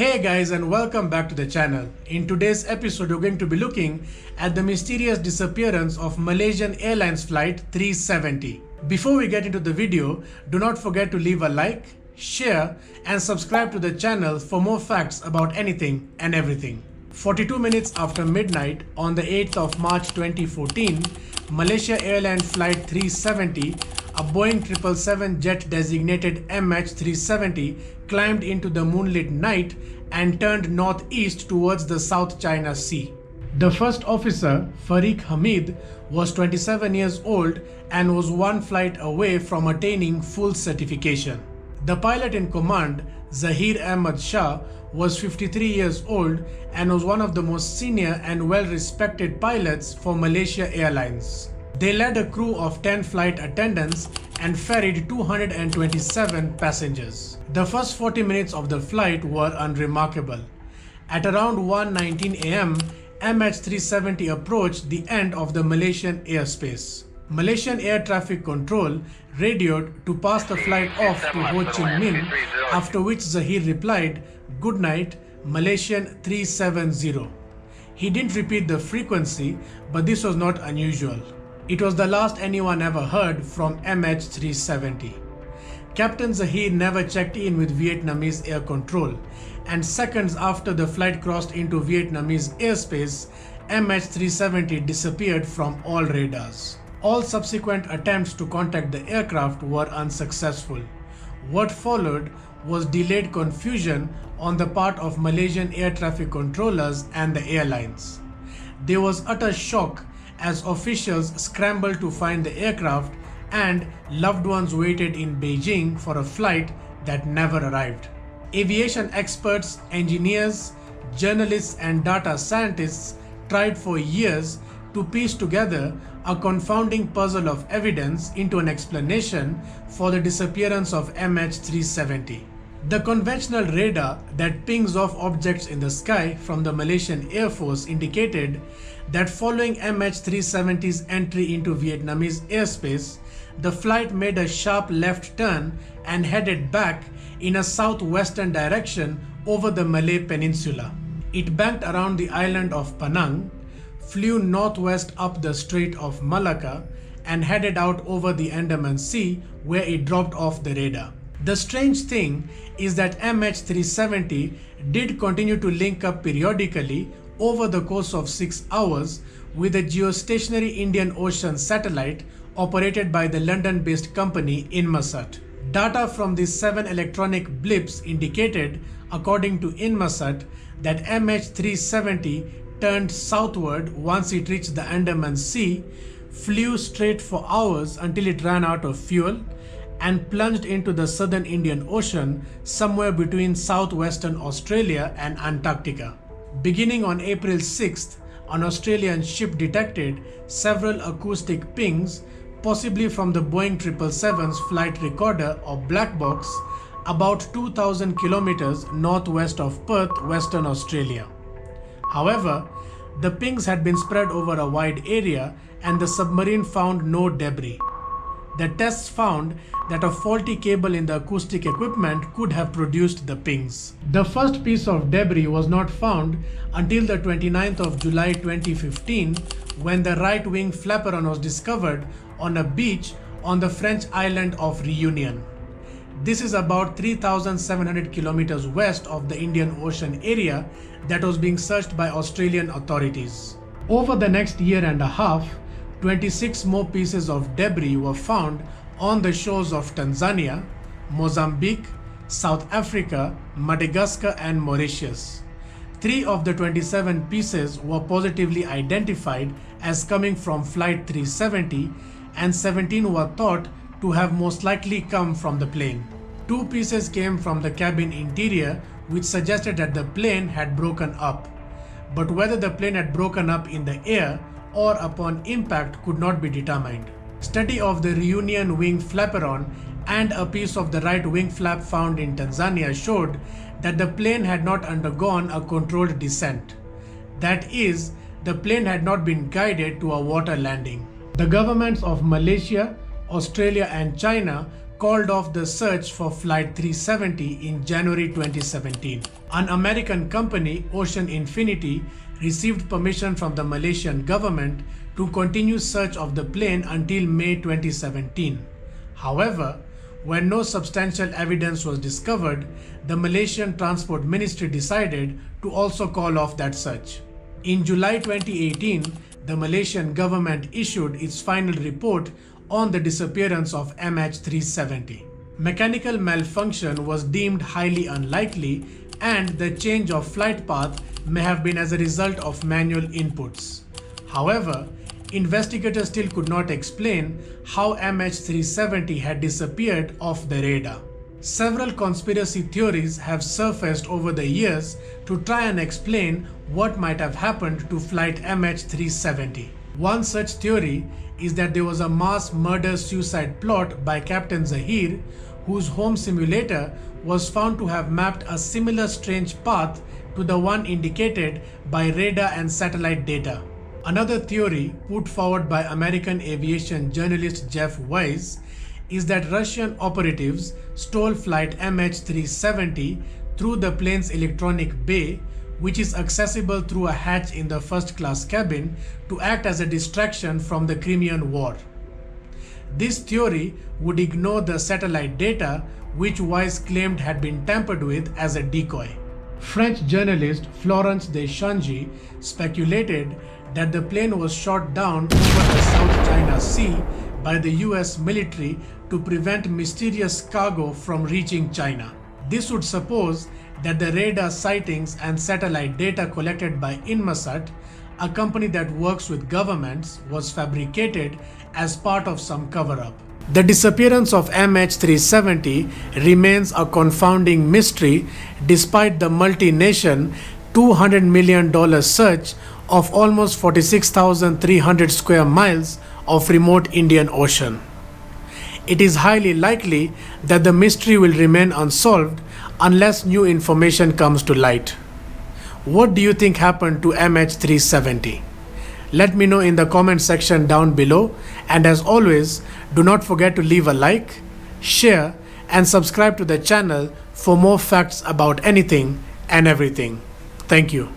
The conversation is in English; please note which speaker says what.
Speaker 1: Hey guys, and welcome back to the channel. In today's episode, we're going to be looking at the mysterious disappearance of Malaysian Airlines flight 370. Before we get into the video, do not forget to leave a like, share and subscribe to the channel for more facts about anything and everything. 42 minutes after midnight on the 8th of March 2014, Malaysia Airlines flight 370, a Boeing 777 jet designated MH370, climbed into the moonlit night and turned northeast towards the South China Sea. The first officer, Fariq Hamid, was 27 years old and was one flight away from attaining full certification. The pilot in command, Zahir Ahmad Shah, was 53 years old and was one of the most senior and well-respected pilots for Malaysia Airlines. They led a crew of 10 flight attendants and ferried 227 passengers. The first 40 minutes of the flight were unremarkable. At around 1:19 am, MH370 approached the end of the Malaysian airspace. Malaysian Air Traffic Control radioed to pass the flight off to Ho Chi Minh, after which Zahir replied, "Good night, Malaysian 370. He didn't repeat the frequency, but this was not unusual. It was the last anyone ever heard from MH370. Captain Zahir never checked in with Vietnamese air control, and seconds after the flight crossed into Vietnamese airspace, MH370 disappeared from all radars. All subsequent attempts to contact the aircraft were unsuccessful. What followed was delayed confusion on the part of Malaysian air traffic controllers and the airlines. There was utter shock as officials scrambled to find the aircraft and loved ones waited in Beijing for a flight that never arrived. Aviation experts, engineers, journalists and data scientists tried for years to piece together a confounding puzzle of evidence into an explanation for the disappearance of MH370. The conventional radar that pings off objects in the sky from the Malaysian Air Force indicated that following MH370's entry into Vietnamese airspace, the flight made a sharp left turn and headed back in a southwestern direction over the Malay Peninsula. It banked around the island of Penang, flew northwest up the Strait of Malacca and headed out over the Andaman Sea, where it dropped off the radar. The strange thing is that MH370 did continue to link up periodically over the course of 6 hours with a geostationary Indian Ocean satellite operated by the London-based company Inmarsat. Data from these 7 electronic blips indicated, according to Inmarsat, that MH370 turned southward once it reached the Andaman Sea, flew straight for hours until it ran out of fuel, and plunged into the southern Indian Ocean somewhere between southwestern Australia and Antarctica. Beginning on April 6th, an Australian ship detected several acoustic pings, possibly from the Boeing 777's flight recorder or black box, about 2,000 kilometers northwest of Perth, Western Australia. However, the pings had been spread over a wide area and the submarine found no debris. The tests found that a faulty cable in the acoustic equipment could have produced the pings. The first piece of debris was not found until the 29th of July 2015, when the right wing flaperon was discovered on a beach on the French island of Reunion. This is about 3,700 kilometers west of the Indian Ocean area that was being searched by Australian authorities. Over the next year and a half, 26 more pieces of debris were found on the shores of Tanzania, Mozambique, South Africa, Madagascar and Mauritius. 3 of the 27 pieces were positively identified as coming from Flight 370 and 17 were thought to have most likely come from the plane. 2 pieces came from the cabin interior, which suggested that the plane had broken up. But whether the plane had broken up in the air or upon impact could not be determined. Study of the Reunion wing flaperon and a piece of the right wing flap found in Tanzania showed that the plane had not undergone a controlled descent. That is, the plane had not been guided to a water landing. The governments of Malaysia, Australia and China called off the search for Flight 370 in January 2017. An American company, Ocean Infinity, received permission from the Malaysian government to continue search of the plane until May 2017. However, when no substantial evidence was discovered, the Malaysian Transport Ministry decided to also call off that search. In July 2018, the Malaysian government issued its final report on the disappearance of MH370. Mechanical malfunction was deemed highly unlikely, and the change of flight path may have been as a result of manual inputs. However, investigators still could not explain how MH370 had disappeared off the radar. Several conspiracy theories have surfaced over the years to try and explain what might have happened to flight MH370. One such theory is that there was a mass murder-suicide plot by Captain Zahir, whose home simulator was found to have mapped a similar strange path to the one indicated by radar and satellite data. Another theory put forward by American aviation journalist Jeff Weiss is that Russian operatives stole flight MH370 through the plane's electronic bay, which is accessible through a hatch in the first-class cabin, to act as a distraction from the Crimean War. This theory would ignore the satellite data, which Weiss claimed had been tampered with as a decoy. French journalist Florence de Changy speculated that the plane was shot down over the South China Sea by the US military to prevent mysterious cargo from reaching China. This would suppose that the radar sightings and satellite data collected by Inmarsat, a company that works with governments, was fabricated as part of some cover-up. The disappearance of MH370 remains a confounding mystery despite the multi-nation $200 million search of almost 46,300 square miles of remote Indian Ocean. It is highly likely that the mystery will remain unsolved unless new information comes to light. What do you think happened to MH370? Let me know in the comment section down below, and as always, do not forget to leave a like, share, and subscribe to the channel for more facts about anything and everything. Thank you.